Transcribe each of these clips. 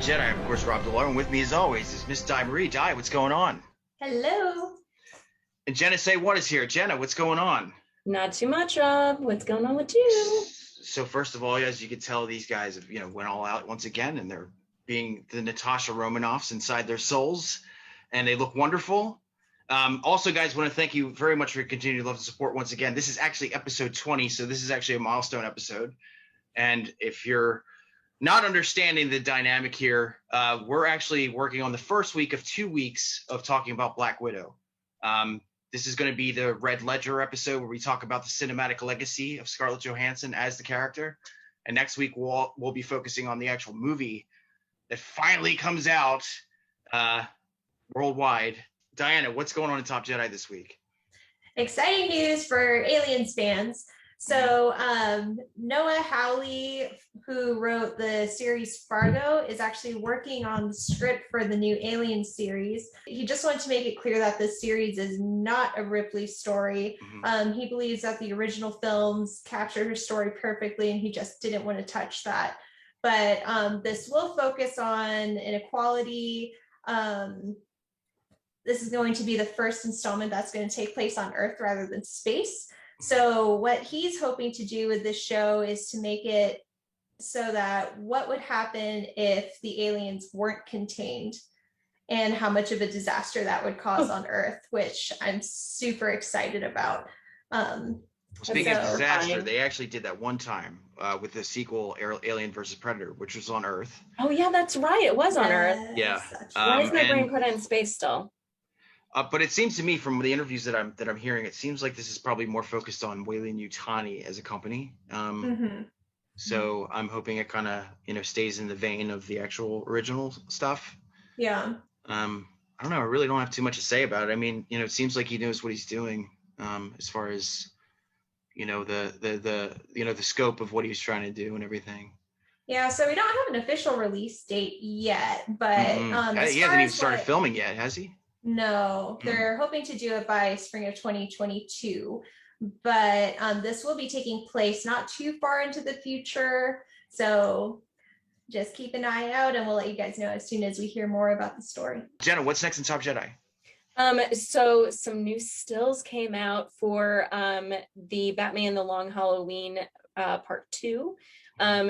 Jedi. I'm, of course, Rob DiLauro, and with me, as always, is Miss Di Marie. Di, what's going on? Hello. And JennaSayWhat is here. Jenna, what's going on? Not too much, Rob. What's going on with you? So, first of all, as you can tell, these guys have, went all out once again, and they're being the Natasha Romanoffs inside their souls, and they look wonderful. Also, guys, want to thank you very much for your continued love and support once again. This is actually episode 20, so this is actually a milestone episode. And if you're not understanding the dynamic here, we're actually working on the first week of 2 weeks of talking about Black Widow. This is going to be the Red Ledger episode where we talk about the cinematic legacy of Scarlett Johansson as the character. And next week, we'll be focusing on the actual movie that finally comes out worldwide. Diana, what's going on in Top Jedi this week? Exciting news for Aliens fans. So Noah Hawley, who wrote the series Fargo, is actually working on the script for the new Alien series. He just wanted to make it clear that this series is not a Ripley story. He believes that the original films captured her story perfectly, and he just didn't want to touch that. But this will focus on inequality. This is going to be the first installment that's going to take place on Earth rather than space. So what he's hoping to do with this show is to make it so that what would happen if the aliens weren't contained and how much of a disaster that would cause on Earth, which I'm super excited about. Speaking of disaster, they actually did that one time with the sequel Alien versus Predator, which was on Earth. Oh, yeah, that's right. It was on Earth. Yeah. Why is my brain put in space still? But it seems to me from the interviews that I'm hearing, it seems like this is probably more focused on Weyland-Yutani as a company. So I'm hoping it kind of stays in the vein of the actual original stuff. Yeah. I don't know. I really don't have too much to say about it. I mean, it seems like he knows what he's doing as far as the scope of what he's trying to do and everything. Yeah, so we don't have an official release date yet, but he hasn't even started filming yet, has he? No, they're hoping to do it by spring of 2022, but this will be taking place not too far into the future. So just keep an eye out and we'll let you guys know as soon as we hear more about the story. Jenna, what's next in Top Jedi? So some new stills came out for the Batman the Long Halloween part 2.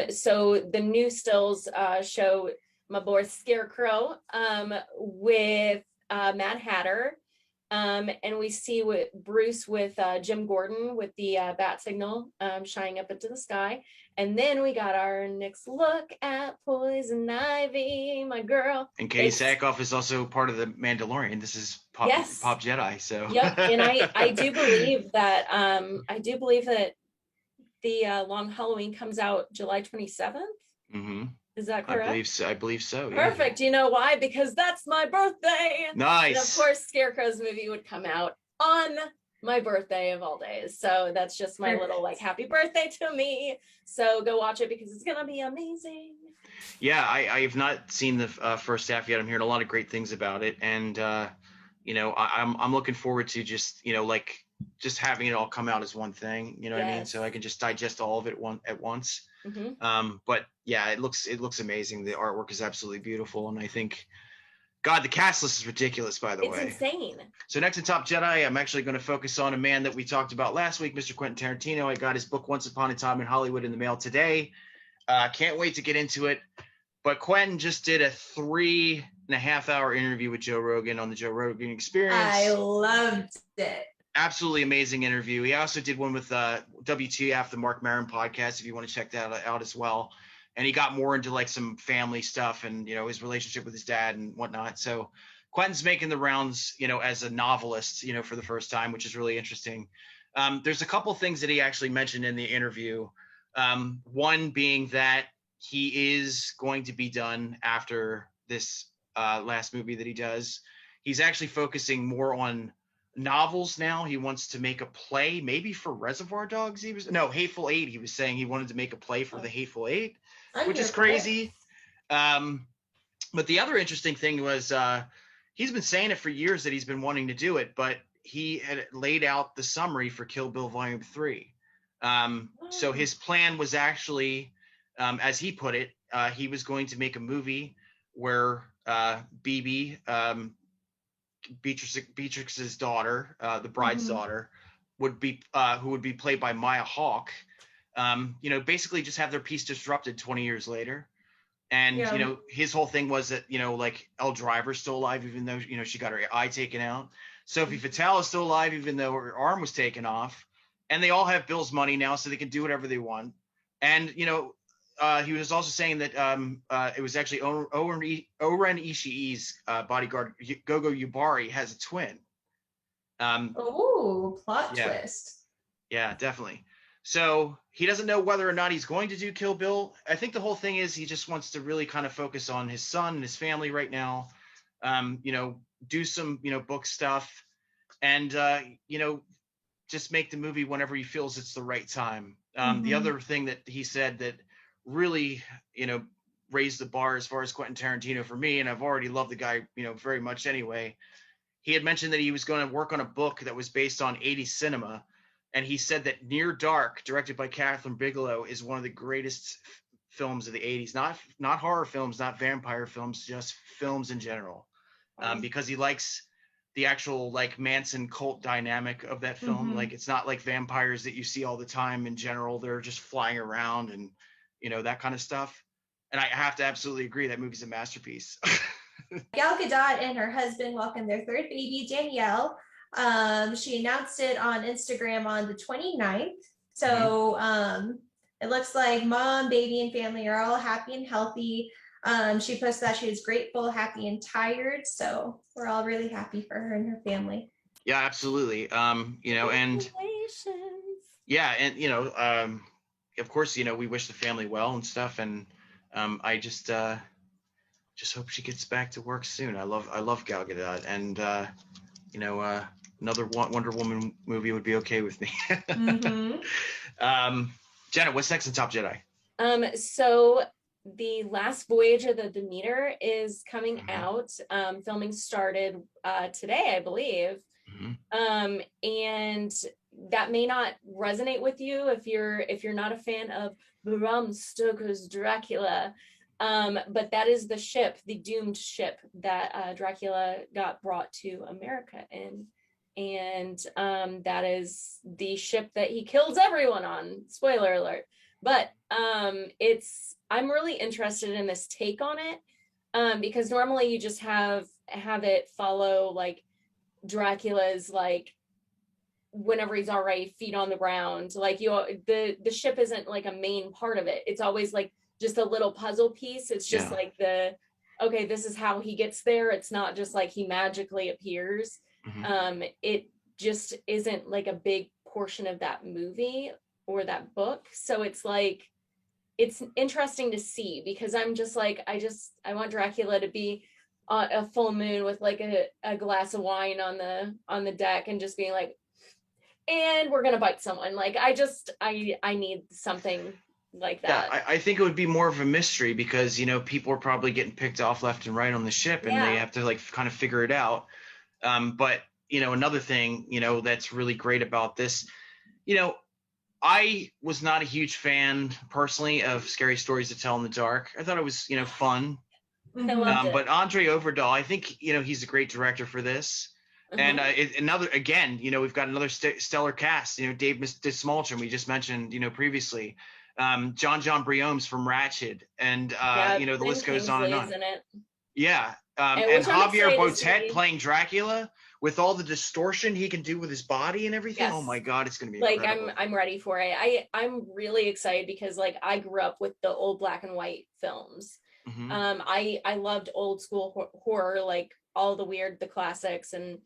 So the new stills show my boy Scarecrow with Mad Hatter, and we see Bruce with Jim Gordon with the bat signal shining up into the sky. And then we got our next look at Poison Ivy, my girl. And Katie Sackhoff is also part of the Mandalorian. This is Pop Jedi. So yep. And I do believe that the Long Halloween comes out July 27th. Is that correct? I believe so. Yeah. Perfect. You know why? Because that's my birthday. Nice. And of course, Scarecrow's movie would come out on my birthday of all days. So that's just my little happy birthday to me. So go watch it because it's gonna be amazing. Yeah, I have not seen the first half yet. I'm hearing a lot of great things about it, and I'm looking forward to just just having it all come out as one thing. You know what I mean? So I can just digest all of it at once. But yeah, it looks amazing. The artwork is absolutely beautiful, and I think, God, the cast list is ridiculous, by the way. It's insane. So next in Top Jedi, I'm actually going to focus on a man that we talked about last week, Mr. Quentin Tarantino. I got his book Once Upon a Time in Hollywood in the mail today. Can't wait to get into it. But Quentin just did a 3.5-hour interview with Joe Rogan on the Joe Rogan Experience. I loved it. Absolutely amazing interview. He also did one with WTF, the Mark Maron podcast, if you want to check that out as well. And he got more into some family stuff and, his relationship with his dad and whatnot. So Quentin's making the rounds, as a novelist, for the first time, which is really interesting. There's a couple things that he actually mentioned in the interview. One being that he is going to be done after this last movie that he does. He's actually focusing more on novels now. He wants to make a play, maybe for Reservoir Dogs. Hateful Eight. He was saying he wanted to make a play for the Hateful Eight, which is crazy. But the other interesting thing was he's been saying it for years that he's been wanting to do it, but he had laid out the summary for Kill Bill Volume 3. So his plan was actually, as he put it, he was going to make a movie where BB, Beatrix's daughter, the bride's daughter, would be who would be played by Maya Hawke, basically just have their peace disrupted 20 years later. And his whole thing was that like Elle Driver's still alive even though she got her eye taken out. Sophie Fatale is still alive even though her arm was taken off. And they all have Bill's money now, so they can do whatever they want. And he was also saying that it was actually Oren Ishii's bodyguard Gogo Yubari has a twin. Plot twist. Yeah, definitely. So he doesn't know whether or not he's going to do Kill Bill. I think the whole thing is he just wants to really kind of focus on his son and his family right now. Do some book stuff, and just make the movie whenever he feels it's the right time. The other thing that he said that really raised the bar as far as Quentin Tarantino for me, and I've already loved the guy very much anyway. He had mentioned that he was going to work on a book that was based on 80s cinema. And he said that Near Dark, directed by Catherine Bigelow, is one of the greatest films of the 80s. Not horror films, not vampire films, just films in general. Because he likes the actual like Manson cult dynamic of that film. Like it's not like vampires that you see all the time in general. They're just flying around and that kind of stuff. And I have to absolutely agree that movie's a masterpiece. Gal Gadot and her husband welcomed their third baby, Danielle. She announced it on Instagram on the 29th. So it looks like mom, baby, and family are all happy and healthy. She posted that she was grateful, happy, and tired. So we're all really happy for her and her family. Yeah, absolutely. And yeah, and of course, we wish the family well and stuff. And I just hope she gets back to work soon. I love Gal Gadot, and another Wonder Woman movie would be okay with me. Jenna, what's next in Top Jedi? So the Last Voyage of the Demeter is coming out. Filming started today, I believe. And that may not resonate with you if you're not a fan of Bram Stoker's Dracula. But that is the ship, the doomed ship that Dracula got brought to America in. And that is the ship that he kills everyone on. Spoiler alert. But I'm really interested in this take on it, because normally you just have it follow like Dracula's like whenever he's already feet on the ground, like the ship isn't like a main part of it. It's always like just a little puzzle piece. It's just like okay, this is how he gets there. It's not just like he magically appears. It just isn't like a big portion of that movie or that book. So it's like, it's interesting to see, because I'm just like, I want Dracula to be on a full moon with like a glass of wine on the deck and just being like, and we're gonna bite someone. Like I need something like that. Yeah, I think it would be more of a mystery, because people are probably getting picked off left and right on the ship, and they have to like kind of figure it out. But another thing that's really great about this, I was not a huge fan personally of Scary Stories to Tell in the Dark. I thought it was fun. I loved it. But Andre Overdahl, I think he's a great director for this. And we've got another stellar cast. Dave Dismaltron, we just mentioned previously. John Briomes from Ratched, and the list goes on and on. Yeah, and Javier Botet playing Dracula with all the distortion he can do with his body and everything. Oh my God, it's gonna be like incredible. I'm ready for it. I'm really excited, because like I grew up with the old black and white films. I loved old school horror, like all the classics, and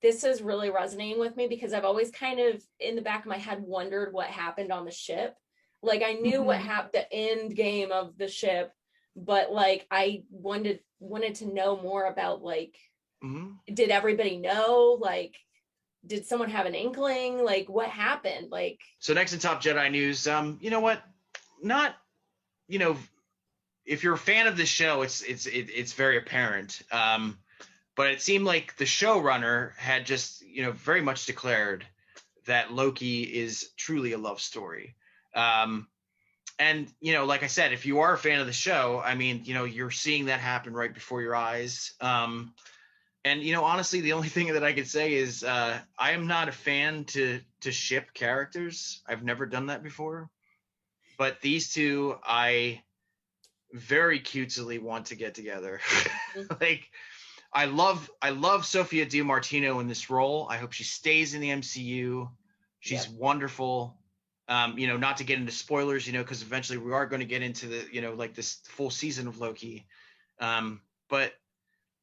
this is really resonating with me, because I've always kind of in the back of my head wondered what happened on the ship. Like I knew what happened, the end game of the ship, but like I wanted to know more about like, did everybody know? Like, did someone have an inkling? Like, what happened? Like, so next in Top Jedi news, you know what? Not, if you're a fan of the show, it's very apparent. But it seemed like the showrunner had just, very much declared that Loki is truly a love story. And, like I said, if you are a fan of the show, I mean, you're seeing that happen right before your eyes. And, honestly, the only thing that I could say is I am not a fan to ship characters. I've never done that before. But these two, I very cutesily want to get together. Like, I love Sophia DiMartino in this role. I hope she stays in the MCU. She's wonderful. Not to get into spoilers, because eventually we are going to get into the, like this full season of Loki. But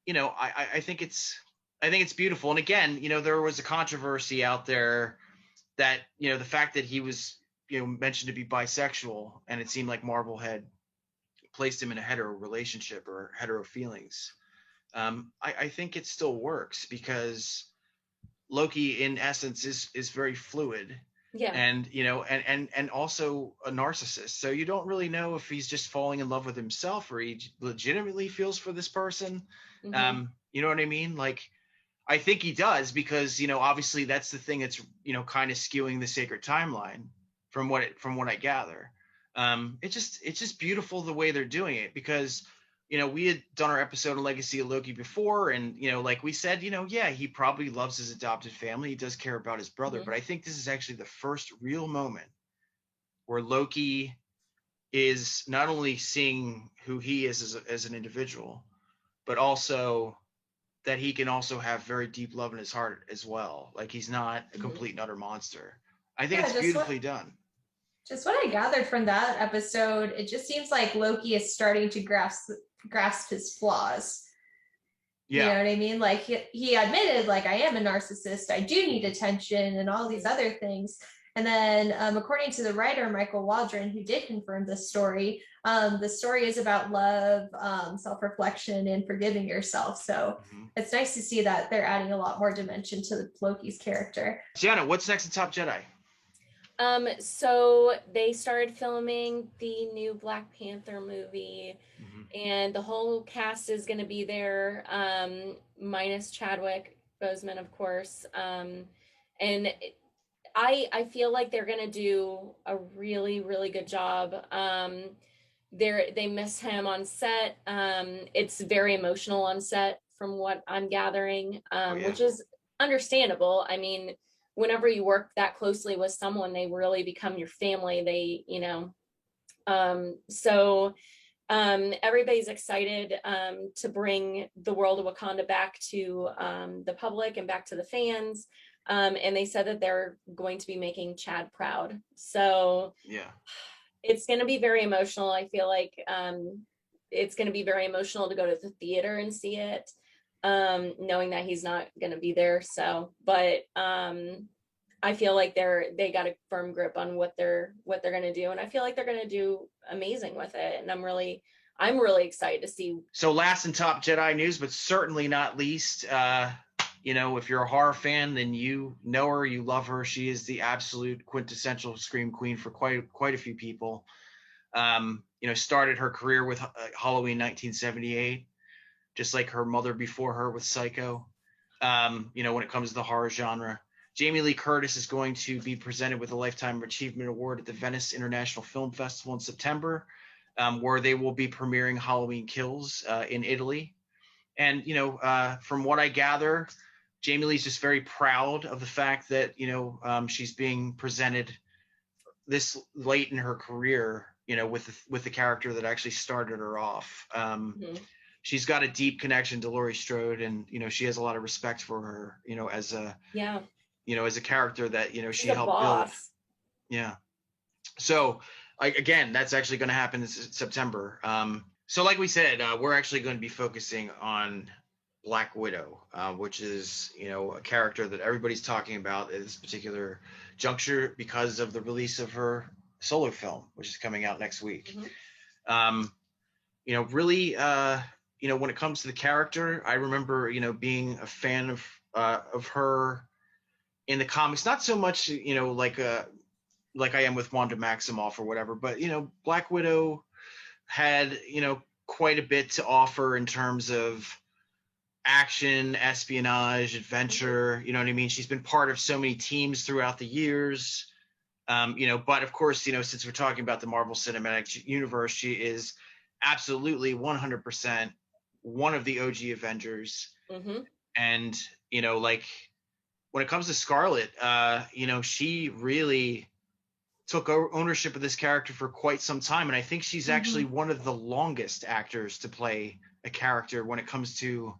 I think it's beautiful. And again, there was a controversy out there that, the fact that he was, mentioned to be bisexual, and it seemed like Marvel had placed him in a hetero relationship or hetero feelings. I think it still works because Loki in essence is very fluid. Yeah. And, and also a narcissist. So you don't really know if he's just falling in love with himself or he legitimately feels for this person. Mm-hmm. You know what I mean? Like, I think he does because, obviously that's the thing that's, kind of skewing the sacred timeline from what I gather. It's just beautiful the way they're doing it because, we had done our episode on Legacy of Loki before, and, like we said, yeah, he probably loves his adopted family. He does care about his brother, Mm-hmm. but I think this is actually the first real moment where Loki is not only seeing who he is as an individual, but also that he can also have very deep love in his heart as well. Like, he's not a complete and utter monster. I think it's beautifully done. Just what I gathered from that episode, it just seems like Loki is starting to grasp his flaws. Yeah. You know what I mean? Like he admitted, like, I am a narcissist. I do need attention and all these other things. And then according to the writer, Michael Waldron, who did confirm this story, the story is about love, self-reflection, and forgiving yourself. So it's nice to see that they're adding a lot more dimension to Loki's character. Jenna, what's next in Top Jedi? So they started filming the new Black Panther movie, and the whole cast is going to be there, minus Chadwick Boseman, of course. And I feel like they're going to do a really, really good job. They miss him on set. It's very emotional on set from what I'm gathering, which is understandable. I mean, whenever you work that closely with someone, they really become your family. So everybody's excited to bring the world of Wakanda back to the public and back to the fans. And they said that they're going to be making Chad proud. So it's going to be very emotional. I feel like it's going to be very emotional to go to the theater and see it, knowing that he's not going to be there. So, but I feel like they got a firm grip on what they're going to do, and I feel like they're going to do amazing with it. And I'm really excited to see. So, last in Top Jedi news, but certainly not least, if you're a horror fan, then you know her, you love her. She is the absolute quintessential scream queen for quite a few people. Started her career with Halloween 1978, just like her mother before her with Psycho. When it comes to the horror genre. Jamie Lee Curtis is going to be presented with a Lifetime Achievement Award at the Venice International Film Festival in September, where they will be premiering Halloween Kills in Italy. And, from what I gather, Jamie Lee's just very proud of the fact that, she's being presented this late in her career, with the character that actually started her off. She's got a deep connection to Laurie Strode, and, she has a lot of respect for her, as a as a character that, she helped build. Yeah. So again, that's actually going to happen in September. So like we said, we're actually going to be focusing on Black Widow, which is, a character that everybody's talking about at this particular juncture because of the release of her solo film, which is coming out next week. Really, when it comes to the character, I remember, being a fan of her in the comics, not so much, like I am with Wanda Maximoff or whatever, but, Black Widow had, quite a bit to offer in terms of action, espionage, adventure, you know what I mean? She's been part of so many teams throughout the years. But of course, since we're talking about the Marvel Cinematic Universe, she is absolutely 100% one of the OG Avengers. Mm-hmm. And, like when it comes to Scarlett, she really took ownership of this character for quite some time. And I think she's actually one of the longest actors to play a character when it comes to,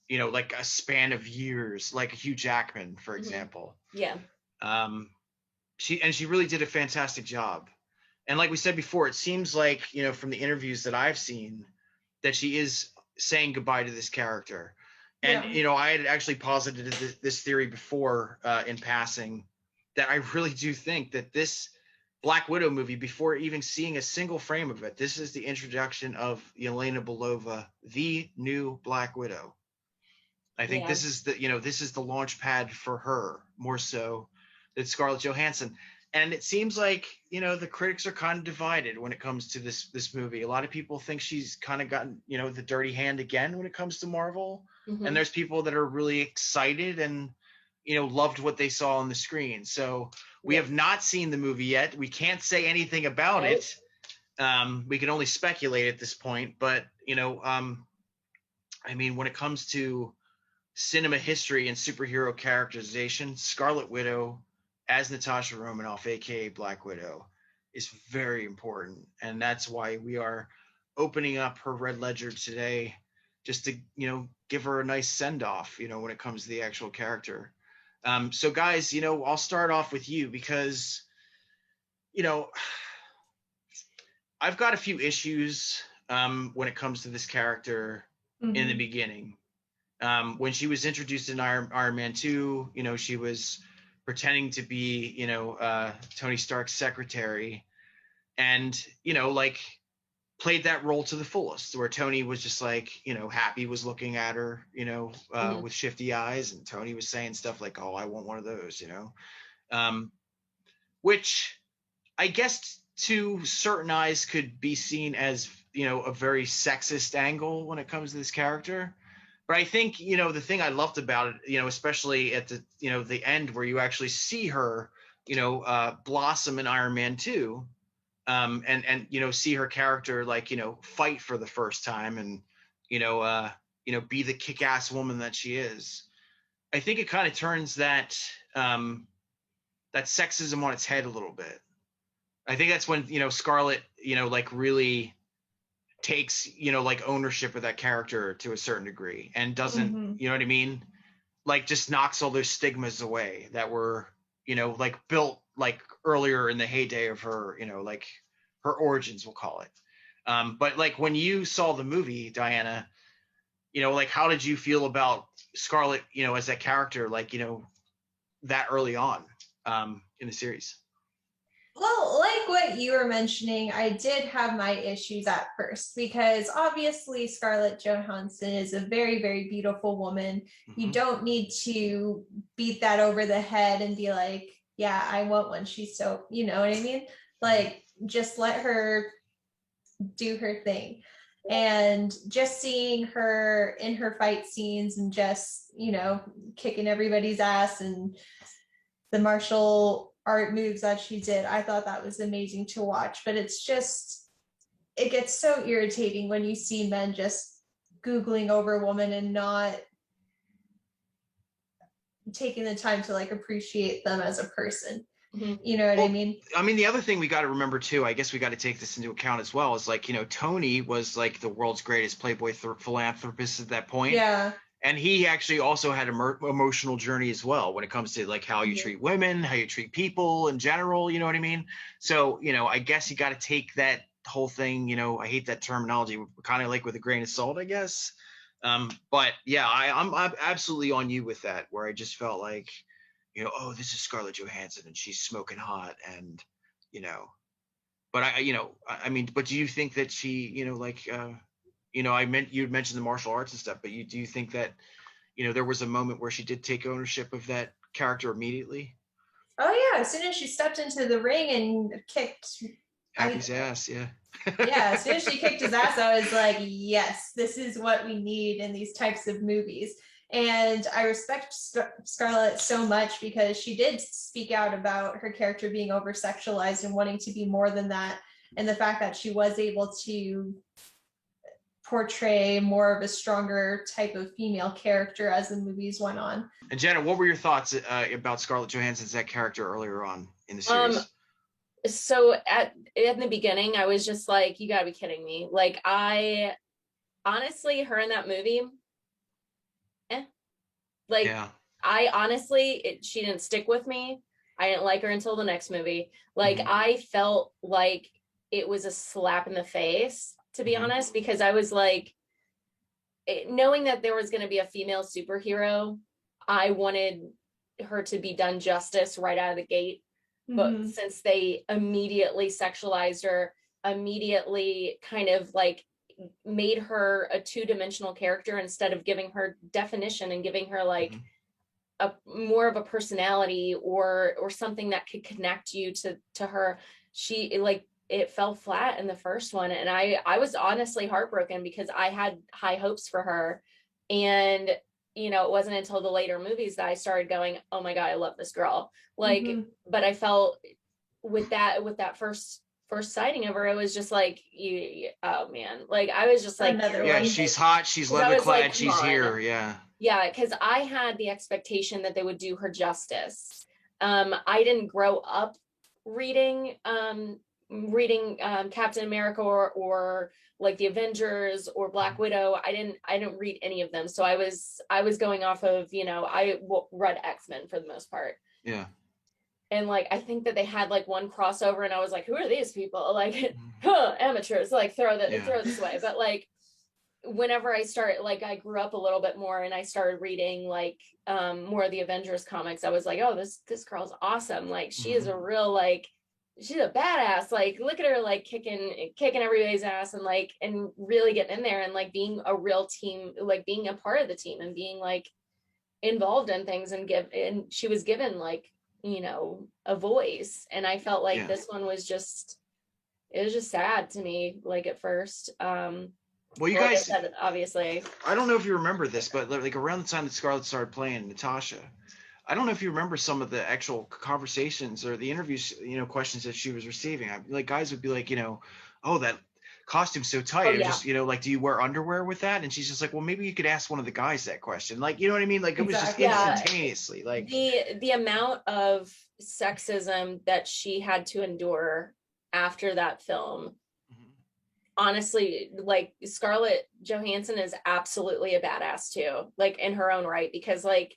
like a span of years, like Hugh Jackman, for example. Yeah. She really did a fantastic job. And like we said before, it seems like, from the interviews that I've seen, that she is saying goodbye to this character. And, I had actually posited this theory before in passing, that I really do think that this Black Widow movie, before even seeing a single frame of it, this is the introduction of Yelena Belova, the new Black Widow. I think this is the launch pad for her more so than Scarlett Johansson. And it seems like, the critics are kind of divided when it comes to this movie. A lot of people think she's kind of gotten, the dirty hand again when it comes to Marvel. Mm-hmm. And there's people that are really excited and, loved what they saw on the screen. So we have not seen the movie yet. We can't say anything about it. We can only speculate at this point. But, when it comes to cinema history and superhero characterization, Scarlet Widow as Natasha Romanoff, aka Black Widow, is very important. And that's why we are opening up her red ledger today, just to, give her a nice send-off, when it comes to the actual character. So guys, I'll start off with you because, I've got a few issues when it comes to this character in the beginning. When she was introduced in Iron Man 2, she was pretending to be, Tony Stark's secretary, and, played that role to the fullest, where Tony was just like, Happy was looking at her, with shifty eyes, and Tony was saying stuff like, oh, I want one of those, which I guess to certain eyes could be seen as, a very sexist angle when it comes to this character. But I think, the thing I loved about it, especially at the, the end where you actually see her, blossom in Iron Man 2, and see her character, like, fight for the first time and, be the kick-ass woman that she is. I think it kind of turns that sexism on its head a little bit. I think that's when, Scarlett, like really takes, like ownership of that character to a certain degree and doesn't, you know what I mean? Like just knocks all those stigmas away that were, like built like earlier in the heyday of her, like her origins, we'll call it. But like when you saw the movie, Diana, like how did you feel about Scarlett, as that character, like, that early on in the series? Well, like what you were mentioning, I did have my issues at first because obviously Scarlett Johansson is a very, very beautiful woman. You don't need to beat that over the head and be like, yeah, I want one. She's so, you know what I mean? Like, just let her do her thing. And just seeing her in her fight scenes and just, kicking everybody's ass and the martial art moves that she did, I thought that was amazing to watch. But it's just, it gets so irritating when you see men just Googling over a woman and not taking the time to like appreciate them as a person. You know what I mean? I mean, the other thing we got to remember too, I guess we got to take this into account as well, is like, Tony was like the world's greatest Playboy philanthropist at that point. Yeah. And he actually also had an emotional journey as well when it comes to like how you treat women, how you treat people in general, you know what I mean? So, I guess you got to take that whole thing, I hate that terminology, kind of like with a grain of salt, I guess. But yeah, I'm absolutely on you with that, where I just felt like, oh, this is Scarlett Johansson and she's smoking hot, and, but I mean, but do you think that she, like, you'd mentioned the martial arts and stuff, but do you think that, there was a moment where she did take ownership of that character immediately? Oh yeah, as soon as she stepped into the ring and kicked Happy's ass, yeah. Yeah, as soon as she kicked his ass, I was like, yes, this is what we need in these types of movies. And I respect Scarlett so much because she did speak out about her character being over sexualized and wanting to be more than that, and the fact that she was able to portray more of a stronger type of female character as the movies went on. And Jenna, what were your thoughts about Scarlett Johansson's that character earlier on in the series? So in the beginning, I was just like, you gotta be kidding me. Like, I honestly, her in that movie, like, yeah. I honestly, she didn't stick with me. I didn't like her until the next movie. Like, I felt like it was a slap in the face, to be honest, because I was like, knowing that there was going to be a female superhero, I wanted her to be done justice right out of the gate. But since they immediately sexualized her, immediately kind of like made her a two-dimensional character instead of giving her definition and giving her like a more of a personality or something that could connect you to her, she like, it fell flat in the first one. And I was honestly heartbroken because I had high hopes for her. And, you know, it wasn't until the later movies that I started going, oh my God, I love this girl. Like, but I felt with that first sighting of her, it was just like, oh man, like I was just like, yeah, she's hot, she's leather clad, like, she's here. Yeah, because I had the expectation that they would do her justice. I didn't grow up reading Captain America or like the Avengers or Black Widow. I didn't read any of them, so I was going off of, you know, I read X-Men for the most part. Yeah. And like, I think that they had like one crossover and I was like, who are these people? Like, amateurs, like throw this away. But like, whenever I started, like I grew up a little bit more and I started reading like more of the Avengers comics, I was like, oh, this girl's awesome. Like, she is a real, like, she's a badass. Like, look at her, like kicking everybody's ass and like, and really getting in there and like being a real team, like being a part of the team and being like involved in things and she was given like, you know, a voice. And I felt like this one was just, it was just sad to me, like at first. Well, you guys said, obviously, I don't know if you remember this, but like around the time that Scarlett started playing Natasha, I don't know if you remember some of the actual conversations or the interviews, you know, questions that she was receiving. Like guys would be like, you know, oh, that costume's so tight. Just, you know, like, do you wear underwear with that? And she's just like, well, maybe you could ask one of the guys that question. Like, you know what I mean? Like, it was just instantaneously. Like the amount of sexism that she had to endure after that film. Honestly, like Scarlett Johansson is absolutely a badass too, like in her own right, because like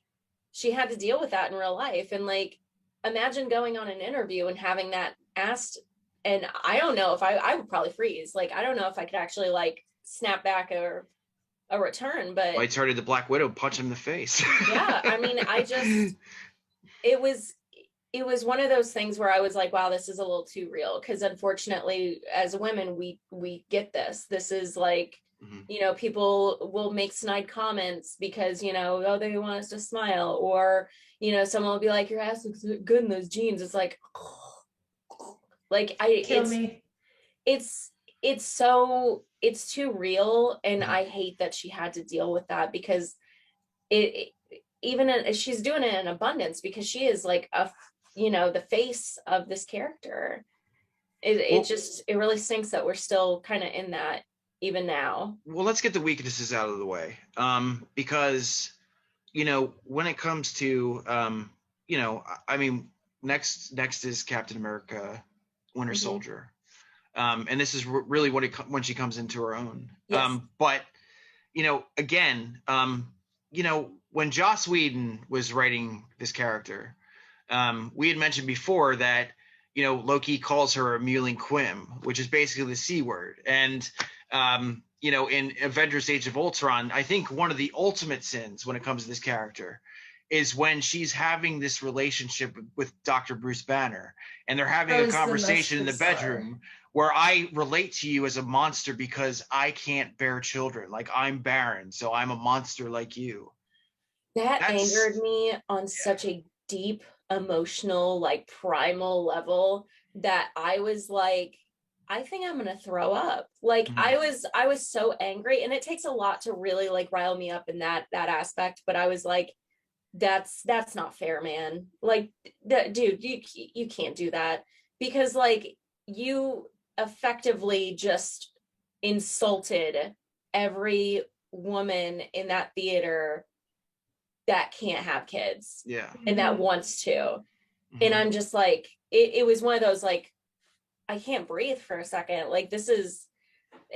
she had to deal with that in real life. And like, imagine going on an interview and having that asked. And I don't know if I would probably freeze. Like, I don't know if I could actually like snap back or a return, but I started the Black Widow, punch him in the face. Yeah. I mean, it was one of those things where I was like, wow, this is a little too real. Cause unfortunately, as women, we get this. This is like, you know, people will make snide comments because, you know, oh, they want us to smile, or, you know, someone will be like, your ass looks good in those jeans. It's like, like it's too real. And I hate that she had to deal with that because she's doing it in abundance because she is like you know, the face of this character. It really stinks that we're still kind of in that even now. Well, let's get the weaknesses out of the way. Because, you know, when it comes to, you know, I mean, next is Captain America, Winter Soldier. And this is really when she comes into her own. Yes. But, you know, again, you know, when Joss Whedon was writing this character, we had mentioned before that, you know, Loki calls her a mewling quim, which is basically the C word. And, you know, in Avengers Age of Ultron, I think one of the ultimate sins when it comes to this character is when she's having this relationship with Dr. Bruce Banner, and they're having a conversation in the bedroom where I relate to you as a monster because I can't bear children. Like, I'm barren, so I'm a monster like you. That's angered me on such a deep emotional, like primal level that I was like, I think I'm gonna throw up. Like I was so angry, and it takes a lot to really like rile me up in that aspect. But I was like, that's not fair, man. Like, dude, you can't do that because like you effectively just insulted every woman in that theater that can't have kids Yeah. and that wants to. And I'm just like, it was one of those like, I can't breathe for a second. Like this is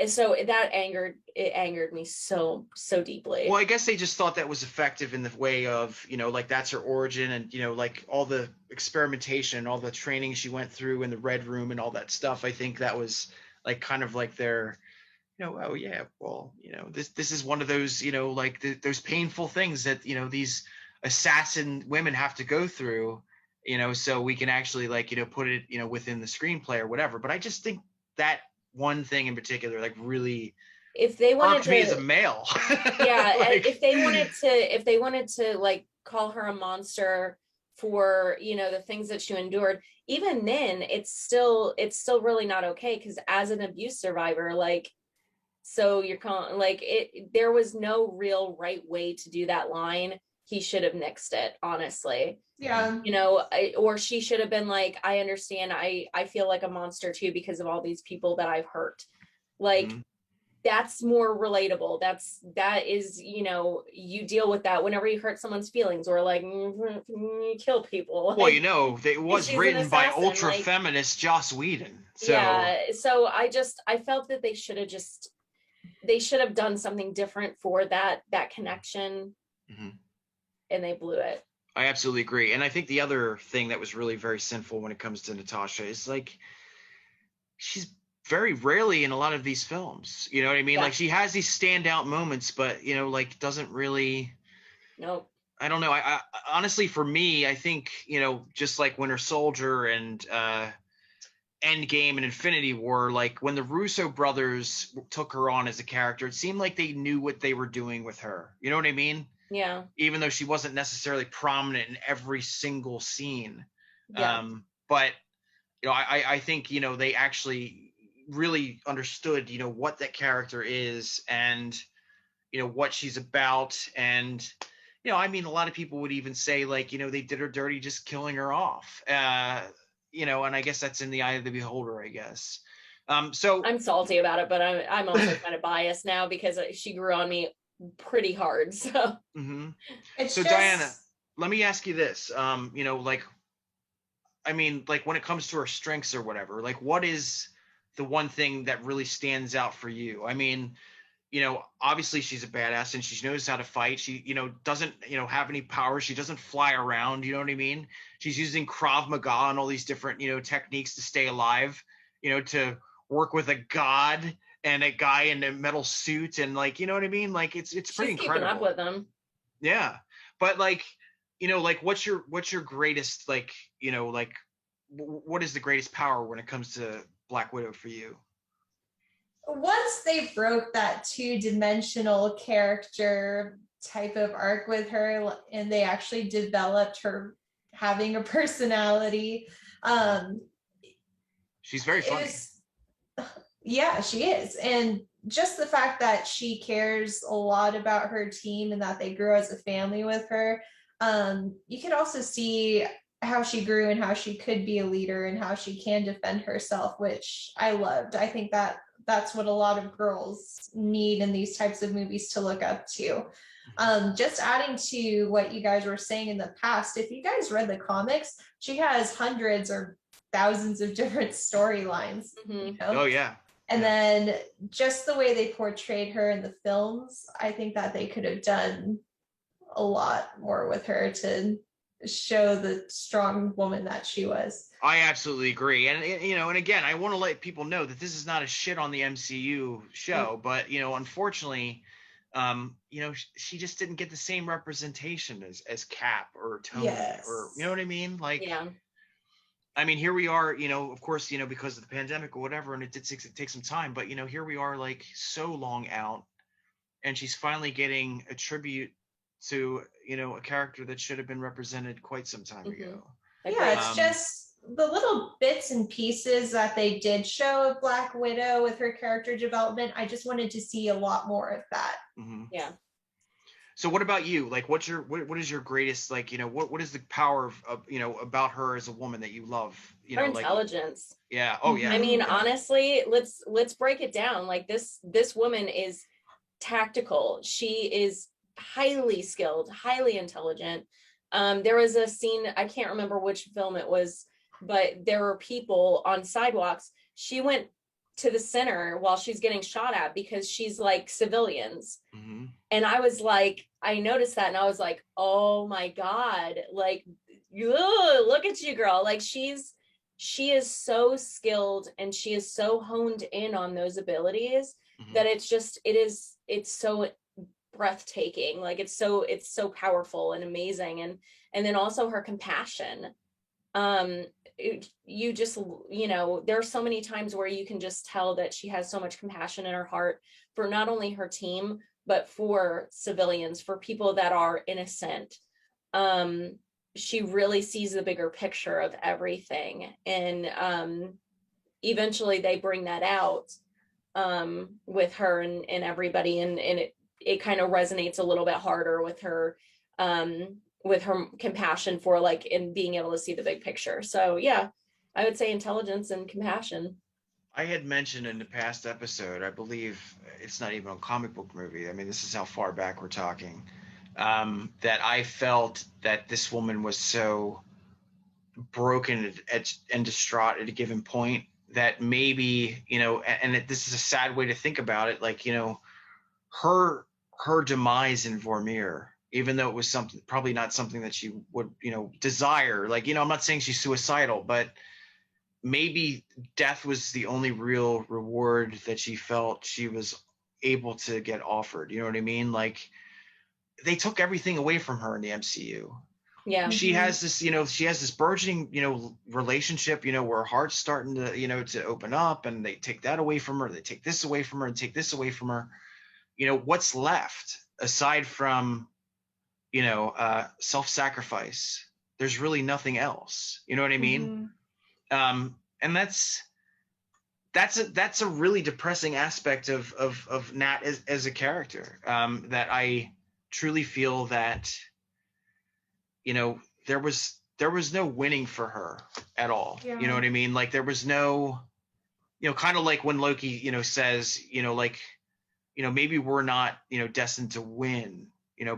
so that angered me so deeply. Well, I guess they just thought that was effective in the way of, like that's her origin and, like all the experimentation, all the training she went through in the Red Room and all that stuff. I think that was like kind of like their, oh yeah, well, this is one of those, like those painful things that, these assassin women have to go through, so we can actually like, put it, within the screenplay or whatever. But I just think that one thing in particular, like really if they wanted to me as a male. Yeah, like, if they wanted to like call her a monster for, the things that she endured, even then it's still really not okay because as an abuse survivor, like so you're calling like it there was no real right way to do that line. He should have nixed it, honestly. Yeah. Or she should have been like, I understand, I feel like a monster too because of all these people that I've hurt. Like that's more relatable. That is, you deal with that whenever you hurt someone's feelings or like you kill people. Well, it was written by ultra feminist Joss Whedon. So yeah. So I felt that they should have done something different for that connection. And they blew it. I absolutely agree. And I think the other thing that was really very sinful when it comes to Natasha is like she's very rarely in a lot of these films. You know what I mean? Yeah. Like she has these standout moments, but like doesn't really. Nope. I don't know. I honestly, for me, I think just like Winter Soldier and Endgame and Infinity War, like when the Russo brothers took her on as a character, it seemed like they knew what they were doing with her. You know what I mean? Yeah. Even though she wasn't necessarily prominent in every single scene. Yeah. But I think they actually really understood what that character is and what she's about. And I mean, a lot of people would even say like they did her dirty just killing her off, and I guess that's in the eye of the beholder, I guess. So I'm salty about it, but I'm also kind of biased now because she grew on me pretty hard. So so Diana, let me ask you this. Like I mean, like when it comes to her strengths or whatever, like what is the one thing that really stands out for you? I mean, obviously she's a badass and she knows how to fight. She, doesn't, have any power. She doesn't fly around. You know what I mean? She's using Krav Maga and all these different, techniques to stay alive, to work with a god and a guy in a metal suit. And like, you know what I mean? Like it's pretty incredible. Keeping up with them. Yeah. But like, like what's your greatest, like, like what is the greatest power when it comes to Black Widow for you? Once they broke that two-dimensional character type of arc with her and they actually developed her having a personality, she's very funny. Yeah, she is. And just the fact that she cares a lot about her team and that they grew as a family with her, you can also see how she grew and how she could be a leader and how she can defend herself, which I loved. I think that that's what a lot of girls need in these types of movies to look up to. Just adding to what you guys were saying in the past, if you guys read the comics, she has hundreds or thousands of different storylines. Oh yeah. And then just the way they portrayed her in the films, I think that they could have done a lot more with her to show the strong woman that she was. I absolutely agree. And and again, I want to let people know that this is not a shit on the MCU show, but unfortunately, she just didn't get the same representation as Cap or Tony, or you know what I mean? Like, yeah. I mean, here we are, of course, because of the pandemic or whatever, and it did take some time, but here we are, like so long out, and she's finally getting a tribute to a character that should have been represented quite some time ago. Yeah, it's just the little bits and pieces that they did show of Black Widow with her character development, I just wanted to see a lot more of that. Mm-hmm. Yeah. So what about you? Like, what is your greatest, like, what is the power of about her as a woman that you love? Her intelligence. Yeah. Oh yeah. I mean, honestly, let's break it down. Like this woman is tactical. She is highly skilled, highly intelligent. There was a scene, I can't remember which film it was, but there were people on sidewalks. She went to the center while she's getting shot at because she's like civilians. Mm-hmm. And I was like, I noticed that and I was like, oh my God, like, look at you, girl. Like she is so skilled and she is so honed in on those abilities Mm-hmm. that it's so breathtaking. Like it's so powerful and amazing. And then also her compassion. You just, there are so many times where you can just tell that she has so much compassion in her heart for not only her team, but for civilians, for people that are innocent. She really sees the bigger picture of everything. And eventually they bring that out with her and everybody. And it kind of resonates a little bit harder with her compassion for like, and being able to see the big picture. So yeah, I would say intelligence and compassion. I had mentioned in the past episode, I believe it's not even a comic book movie. I mean, this is how far back we're talking. That I felt that this woman was so broken and distraught at a given point that maybe, this is a sad way to think about it. Like, her demise in Vormir, even though it was probably not something that she would, desire. Like, I'm not saying she's suicidal, but maybe death was the only real reward that she felt she was able to get offered. You know what I mean? Like, they took everything away from her in the MCU. Yeah. She has this, she has this burgeoning, relationship, where her heart's starting to, to open up, and they take that away from her. They take this away from her and take this away from her. What's left aside from, self-sacrifice? There's really nothing else. You know what I mean? Mm-hmm. And that's a really depressing aspect of Nat as a character, that I truly feel that, there was no winning for her at all. Yeah. You know what I mean? Like there was no, kind of like when Loki, says, maybe we're not, destined to win,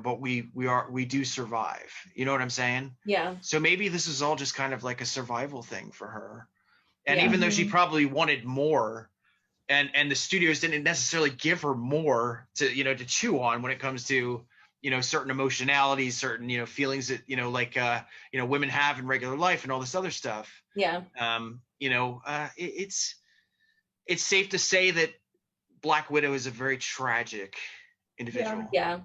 but we do survive. You know what I'm saying? Yeah. So maybe this is all just kind of like a survival thing for her. And even though she probably wanted more, and the studios didn't necessarily give her more to, to chew on when it comes to, certain emotionalities, certain, feelings that, women have in regular life and all this other stuff. Yeah. It's safe to say that Black Widow is a very tragic individual. Yeah.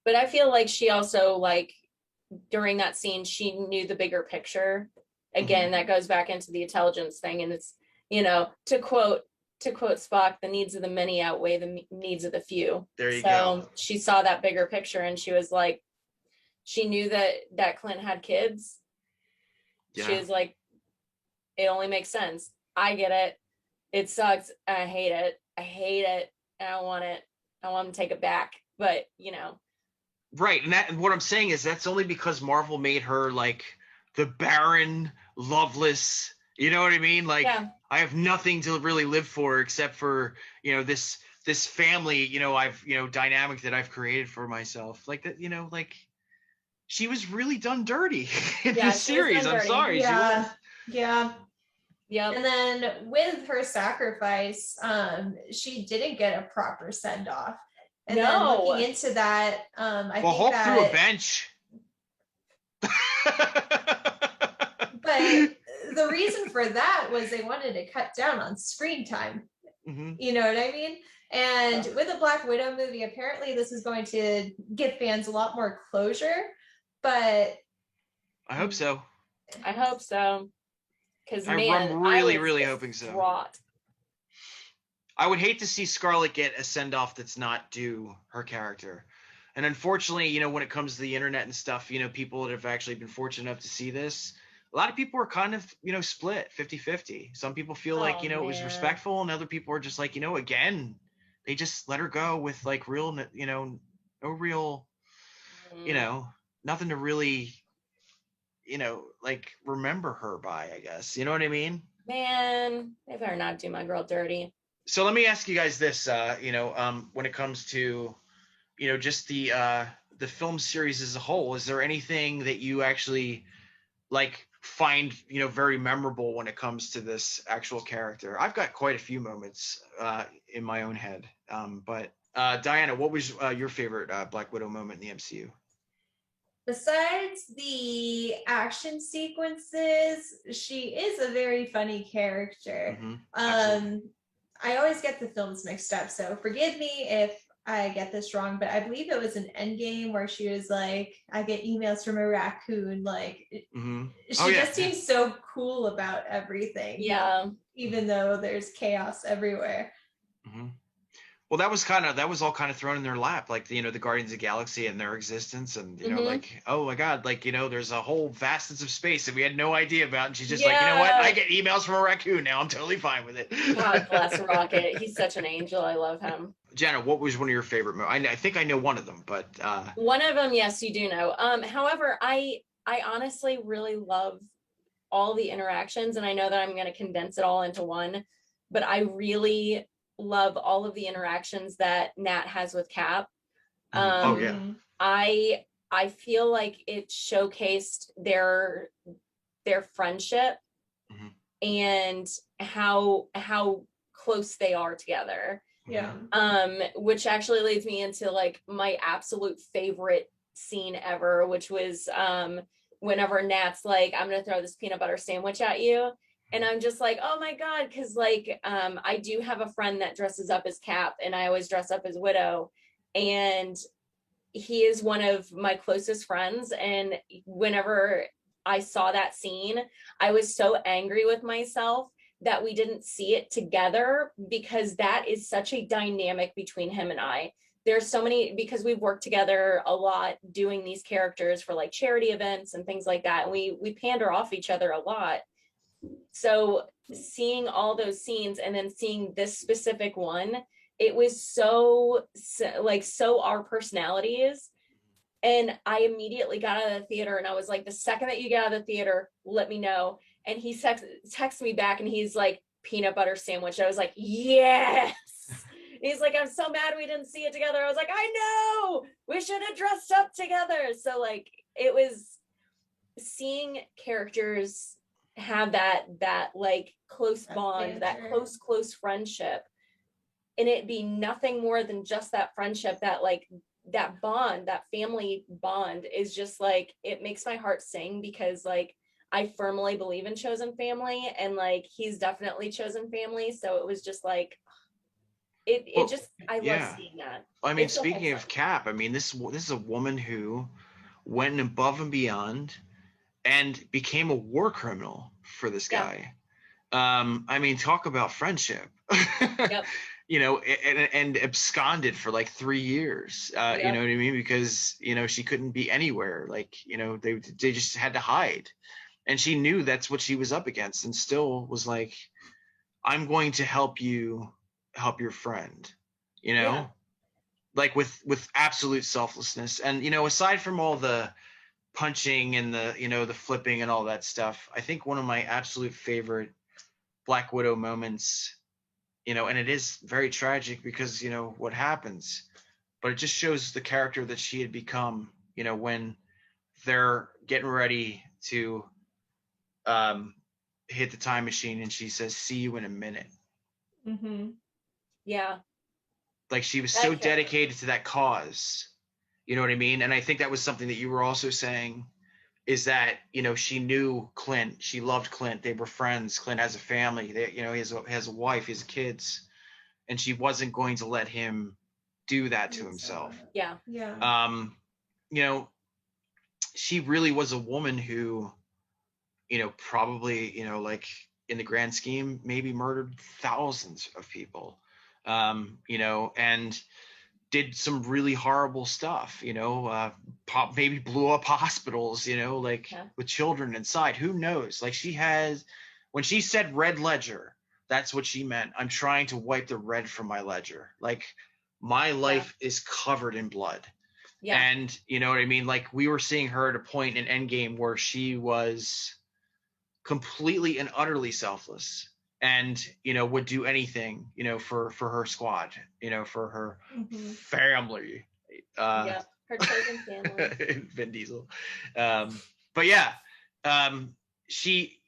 But I feel like she also, like, during that scene, she knew the bigger picture. Again, that goes back into the intelligence thing. And it's, to quote Spock, the needs of the many outweigh the needs of the few. There you go. So she saw that bigger picture, and she was like, she knew that Clint had kids. Yeah. She was like, it only makes sense. I get it. It sucks. I hate it. I don't want it. I want to take it back. But, Right. And what I'm saying is that's only because Marvel made her like the barren, loveless, you know what I mean? Like, yeah. I have nothing to really live for except for, this family, dynamic that I've created for myself. Like that, like she was really done dirty in this series. I'm sorry. Yeah. Yeah. Yeah. And then with her sacrifice, she didn't get a proper send off. And then looking into that, I think Hulk threw a bench. But the reason for that was they wanted to cut down on screen time. Mm-hmm. You know what I mean? And with the Black Widow movie, apparently this is going to give fans a lot more closure. But I hope so. Because I'm really hoping so. Rot. I would hate to see Scarlett get a send-off that's not due her character. And unfortunately, when it comes to the internet and stuff, people that have actually been fortunate enough to see this, a lot of people are kind of, split 50-50. Some people feel like, Oh, it was man. respectful, and other people are just like, again, they just let her go with like real, no real, nothing to really, like remember her by, I guess. You know what I mean? Man, they better not do my girl dirty. So let me ask you guys this, when it comes to, just the film series as a whole, is there anything that you actually like find, very memorable when it comes to this actual character? I've got quite a few moments in my own head. But Diana, what was your favorite Black Widow moment in the MCU? Besides the action sequences, she is a very funny character. Absolutely. I always get the films mixed up, so forgive me if I get this wrong, but I believe it was an Endgame where she was like, I get emails from a raccoon. Like, she just seems so cool about everything. Yeah. Even though there's chaos everywhere. Well, that was all kind of thrown in their lap, like the Guardians of the Galaxy and their existence, and like, oh my God, like there's a whole vastness of space that we had no idea about, and she's just like, you know what, I get emails from a raccoon now, I'm totally fine with it. God bless Rocket, he's such an angel. I love him. Jenna, what was one of your favorite movies? I think I know one of them, but one of them, yes, you do know. However, I honestly really love all the interactions, and I know that I'm going to condense it all into one, but I really love all of the interactions that Nat has with Cap. I feel like it showcased their friendship and how close they are together. Yeah. Which actually leads me into like my absolute favorite scene ever, which was whenever Nat's like, I'm gonna throw this peanut butter sandwich at you. And I'm just like, oh my God, because like I do have a friend that dresses up as Cap, and I always dress up as Widow. And he is one of my closest friends. And whenever I saw that scene, I was so angry with myself that we didn't see it together, because that is such a dynamic between him and I. There's so many, because we've worked together a lot doing these characters for like charity events and things like that. And we pander off each other a lot. So seeing all those scenes and then seeing this specific one, it was so our personalities. And I immediately got out of the theater, and I was like, the second that you get out of the theater, let me know. And he texts me back, and he's like, peanut butter sandwich. I was like, yes. He's like, I'm so mad we didn't see it together. I was like, I know, we should have dressed up together. So like, it was seeing characters have that like close bond, that close friendship, and it be nothing more than just that friendship, that like that bond, that family bond is just like, it makes my heart sing, because like I firmly believe in chosen family, and like he's definitely chosen family. So it was just like I love seeing that. I mean, speaking of Cap, I mean, this is a woman who went above and beyond and became a war criminal for this guy. I mean, talk about friendship. Yep. And absconded for like 3 years. You know what I mean? Because she couldn't be anywhere. Like they just had to hide, and she knew that's what she was up against, and still was like, I'm going to help you help your friend. Like with absolute selflessness. And aside from all the punching and the the flipping and all that stuff, I think one of my absolute favorite Black Widow moments, and it is very tragic because what happens, but it just shows the character that she had become, when they're getting ready to hit the time machine, and she says, see you in a minute. Yeah, like she was so dedicated to that cause. You know what I mean? And I think that was something that you were also saying, is that, she knew Clint. She loved Clint. They were friends. Clint has a family. He has a wife. He has kids. And she wasn't going to let him do that to himself. Yeah. She really was a woman who, probably, like in the grand scheme, maybe murdered thousands of people. And did some really horrible stuff, maybe blew up hospitals, like with children inside. Who knows? Like when she said red ledger, that's what she meant. I'm trying to wipe the red from my ledger. Like my life is covered in blood. Yeah. And you know what I mean? Like we were seeing her at a point in Endgame where she was completely and utterly selfless and, would do anything, for her squad, for her family. Her chosen family. Vin Diesel. But yeah, she,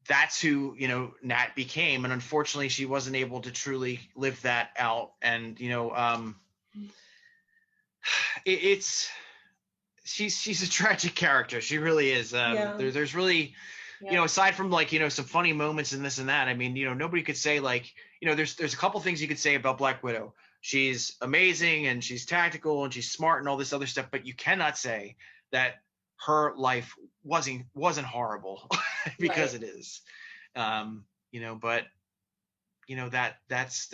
that's who, Nat became. And unfortunately she wasn't able to truly live that out. And, she's a tragic character. She really is. There's really, aside from like, some funny moments and this and that, I mean, nobody could say like, there's a couple things you could say about Black Widow. She's amazing and she's tactical and she's smart and all this other stuff, but you cannot say that her life wasn't horrible because it is. But that's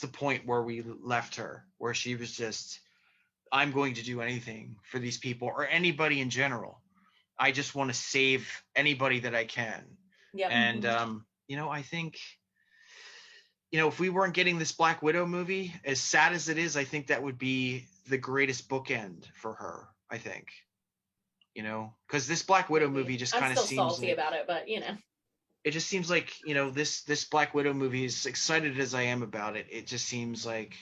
the point where we left her, where she was just, I'm going to do anything for these people or anybody in general. I just want to save anybody that I can. Yeah. And, I think, if we weren't getting this Black Widow movie, as sad as it is, I think that would be the greatest bookend for her, I think, because this Black Widow movie just kind of seems salty like, about it, but it just seems like, this Black Widow movie, as excited as I am about it, it just seems like,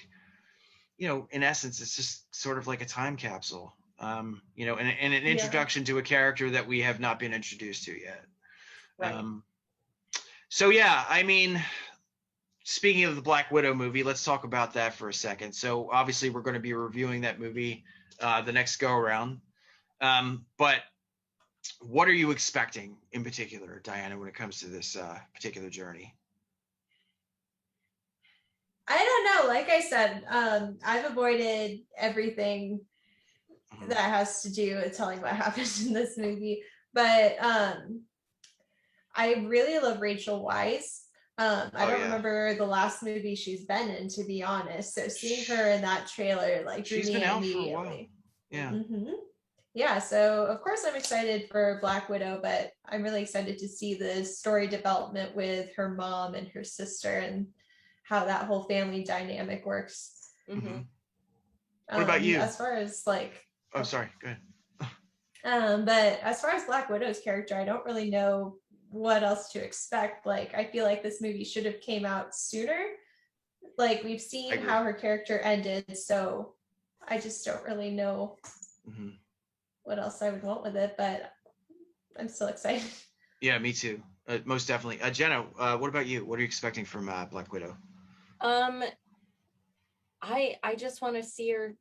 in essence, it's just sort of like a time capsule, and an introduction to a character that we have not been introduced to yet. Right. So, yeah, I mean, speaking of the Black Widow movie, let's talk about that for a second. So, obviously, we're going to be reviewing that movie the next go around. But what are you expecting in particular, Diana, when it comes to this particular journey? I don't know. Like I said, I've avoided everything that has to do with telling what happens in this movie. But I really love Rachel Weisz. I don't remember the last movie she's been in, to be honest. So seeing her in that trailer, like, drew me immediately. For a while. Yeah. Yeah, so of course I'm excited for Black Widow, but I'm really excited to see the story development with her mom and her sister and how that whole family dynamic works. What about you? As far as like, oh, sorry, go ahead. But as far as Black Widow's character, I don't really know what else to expect. Like, I feel like this movie should have came out sooner. Like, we've seen how her character ended, so I just don't really know what else I would want with it, but I'm still excited. Yeah, me too. Most definitely. Jenna, what about you? What are you expecting from Black Widow? I just want to see her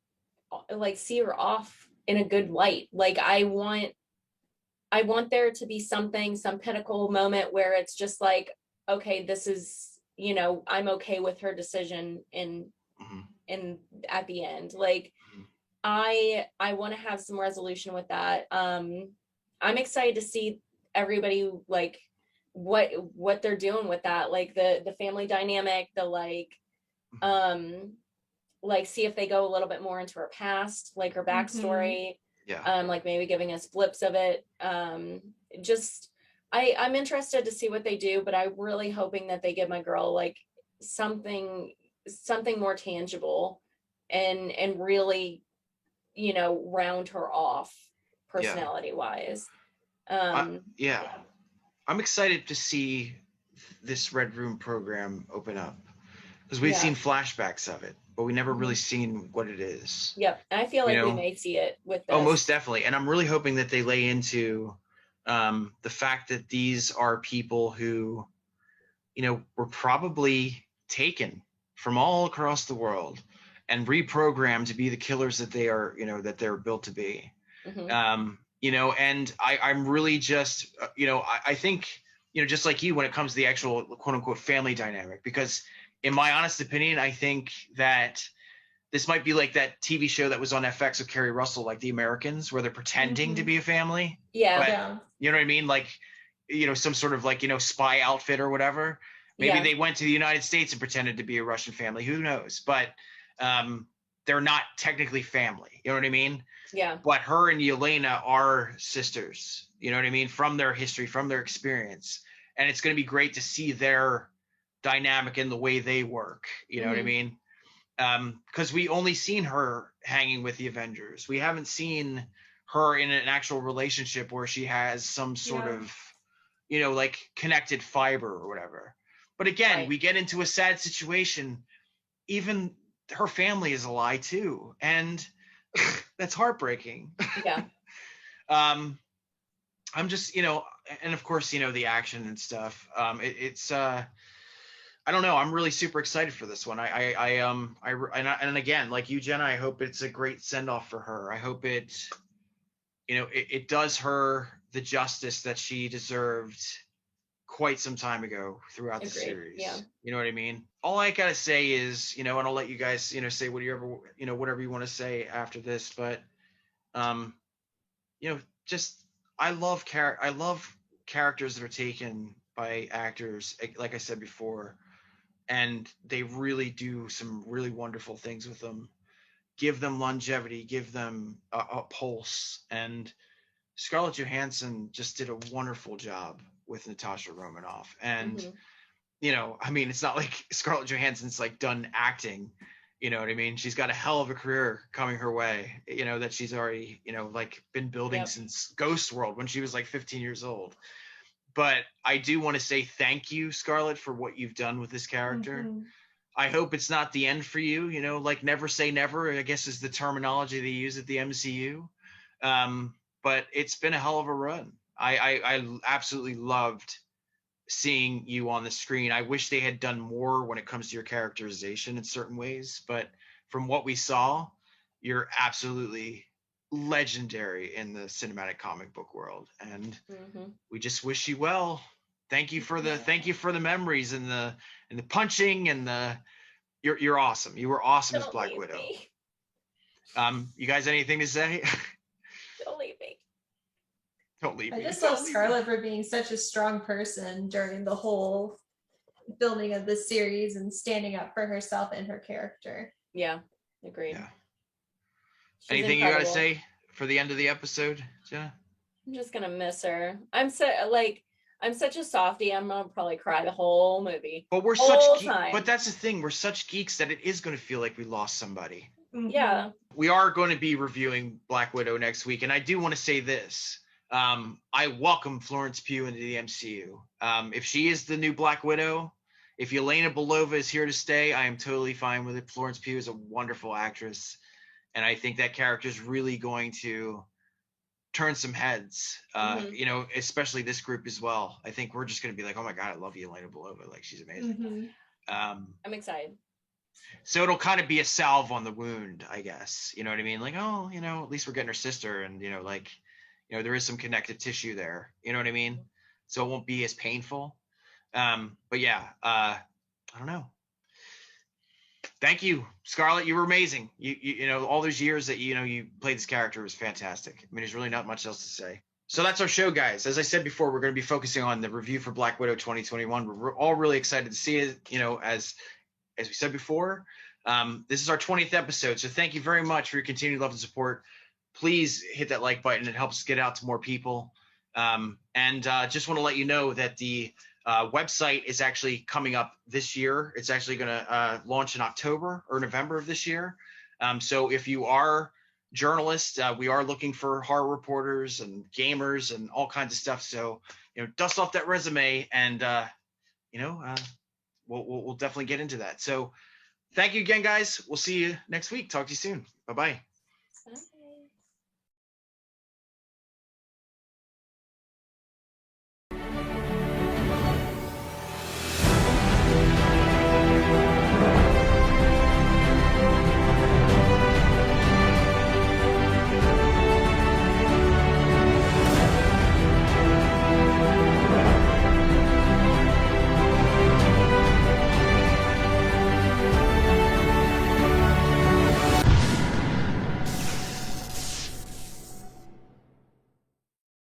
off in a good light. Like, I want there to be some pinnacle moment where it's just like, okay, this is, I'm okay with her decision in at the end. Like, I want to have some resolution with that. I'm excited to see everybody, like, what they're doing with that, like the family dynamic, see if they go a little bit more into her past, like her backstory. Like maybe giving us blips of it. I'm interested to see what they do, but I'm really hoping that they give my girl like something more tangible and really, round her off personality wise. I'm excited to see this Red Room program open up because we've seen flashbacks of it, but we never really seen what it is. Yep. And I feel like we may see it with this. Oh, most definitely. And I'm really hoping that they lay into the fact that these are people who, were probably taken from all across the world and reprogrammed to be the killers that they are, that they're built to be. And I'm really just, I think, just like you, when it comes to the actual quote unquote family dynamic, because in my honest opinion, I think that this might be like that TV show that was on FX with Kerry Russell, like The Americans, where they're pretending to be a family. Yeah. But, you know what I mean? Like, some sort of like, spy outfit or whatever. Maybe they went to the United States and pretended to be a Russian family. Who knows? But they're not technically family. You know what I mean? Yeah. But her and Yelena are sisters. You know what I mean? From their history, from their experience. And it's going to be great to see their dynamic in the way they work. You know what I mean? Because we only seen her hanging with the Avengers. We haven't seen her in an actual relationship where she has some sort of, you know, like connected fiber or whatever. But again, we get into a sad situation. Even her family is a lie too. And that's heartbreaking. Yeah. I'm just, you know, and of course, you know, the action and stuff. It's I don't know. I'm really super excited for this one. And again, like you, Jenna, I hope it's a great send off for her. I hope it, you know, it does her the justice that she deserved quite some time ago throughout the series. Yeah. You know what I mean? All I gotta say is, you know, and I'll let you guys, you know, say whatever you want to say after this, but, you know, just I love characters that are taken by actors, like I said before, and they really do some really wonderful things with them. Give them longevity, give them a pulse, and Scarlett Johansson just did a wonderful job with Natasha Romanoff. And, you know, I mean, it's not like Scarlett Johansson's like done acting, you know what I mean? She's got a hell of a career coming her way, you know, that she's already, you know, like been building since Ghost World when she was like 15 years old. But I do want to say thank you, Scarlett, for what you've done with this character. I hope it's not the end for you, you know, like never say never, I guess is the terminology they use at the MCU. But it's been a hell of a run. I absolutely loved seeing you on the screen. I wish they had done more when it comes to your characterization in certain ways, but from what we saw, you're absolutely legendary in the cinematic comic book world, and we just wish you well. Thank you for the memories and the punching and you're awesome. You were awesome as Black Widow. You guys anything to say? Don't leave me. Don't leave me. I just love Scarlett for being such a strong person during the whole building of this series and standing up for herself and her character. Yeah, agreed. Yeah. Anything incredible. You gotta say for the end of the episode, Jenna? I'm just gonna miss her. I'm such a softie. I'm gonna probably cry the whole movie. But but that's the thing. We're such geeks that it is gonna feel like we lost somebody. Yeah. We are going to be reviewing Black Widow next week, and I do want to say this. I welcome Florence Pugh into the MCU. If she is the new Black Widow, if Yelena Belova is here to stay, I am totally fine with it. Florence Pugh is a wonderful actress, and I think that character is really going to turn some heads, you know, especially this group as well. I think we're just going to be like, oh my God, I love Yelena Belova. Like, she's amazing. I'm excited. So it'll kind of be a salve on the wound, I guess. You know what I mean? Like, oh, you know, at least we're getting her sister, and, you know, like, you know, there is some connective tissue there. You know what I mean? So it won't be as painful. But yeah, I don't know. Thank you, Scarlett. You were amazing. You know, all those years that, you know, you played this character was fantastic. I mean, there's really not much else to say. So that's our show, guys. As I said before, we're going to be focusing on the review for Black Widow 2021. We're all really excited to see it, you know, as we said before. This is our 20th episode. So thank you very much for your continued love and support. Please hit that like button. It helps us get out to more people. And just want to let you know that the website is actually coming up this year. It's actually going to launch in October or November of this year. So if you are journalists, we are looking for horror reporters and gamers and all kinds of stuff. So, you know, dust off that resume, and you know, we'll definitely get into that. So thank you again, guys. We'll see you next week. Talk to you soon. Bye-bye. Bye.